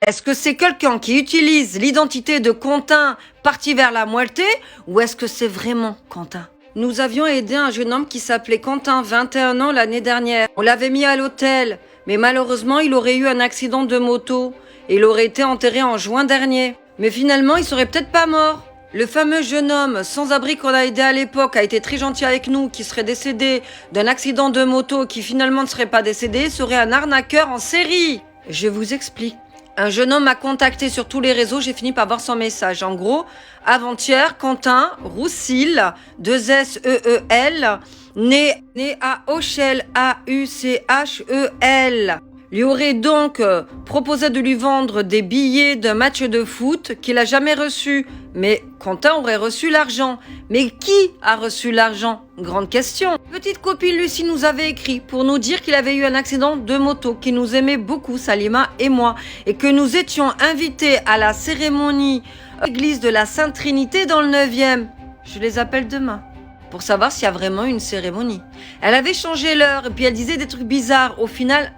Est-ce que c'est quelqu'un qui utilise l'identité de Quentin parti vers la moitié ou est-ce que c'est vraiment Quentin? Nous avions aidé un jeune homme qui s'appelait Quentin, 21 ans l'année dernière. On l'avait mis à l'hôtel, mais malheureusement il aurait eu un accident de moto et il aurait été enterré en juin dernier. Mais finalement il serait peut-être pas mort. Le fameux jeune homme sans abri qu'on a aidé à l'époque a été très gentil avec nous, qui serait décédé d'un accident de moto qui finalement ne serait pas décédé, serait un arnaqueur en série. Je vous explique. Un jeune homme m'a contacté sur tous les réseaux, j'ai fini par voir son message. En gros, avant-hier, Quentin Roussel, 2SEEL, né à Auchel, AUCHEL, lui aurait donc proposé de lui vendre des billets d'un match de foot qu'il n'a jamais reçu. Mais Quentin aurait reçu l'argent. Mais qui a reçu l'argent? Grande question. Petite copine Lucie nous avait écrit pour nous dire qu'il avait eu un accident de moto, qu'il nous aimait beaucoup, Salima et moi, et que nous étions invités à la cérémonie à l'église de la Sainte Trinité dans le 9e. Je les appelle demain pour savoir s'il y a vraiment une cérémonie. Elle avait changé l'heure et puis elle disait des trucs bizarres. Au final,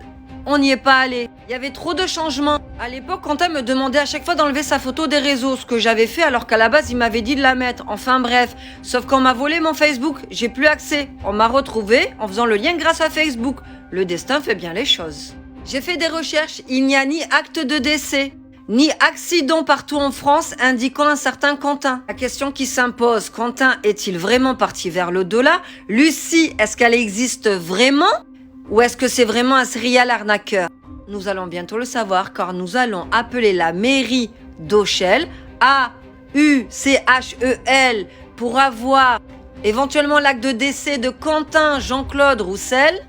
on n'y est pas allé. Il y avait trop de changements. À l'époque, Quentin me demandait à chaque fois d'enlever sa photo des réseaux, ce que j'avais fait alors qu'à la base, il m'avait dit de la mettre. Enfin bref, sauf qu'on m'a volé mon Facebook, j'ai plus accès. On m'a retrouvé en faisant le lien grâce à Facebook. Le destin fait bien les choses. J'ai fait des recherches, il n'y a ni acte de décès, ni accident partout en France indiquant un certain Quentin. La question qui s'impose, Quentin est-il vraiment parti vers l'au-delà? Lucie, est-ce qu'elle existe vraiment? Ou est-ce que c'est vraiment un serial arnaqueur? Nous allons bientôt le savoir car nous allons appeler la mairie d'Auchel, AUCHEL, pour avoir éventuellement l'acte de décès de Quentin Jean-Claude Roussel,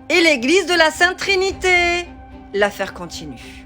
et l'église de la Sainte Trinité. L'affaire continue.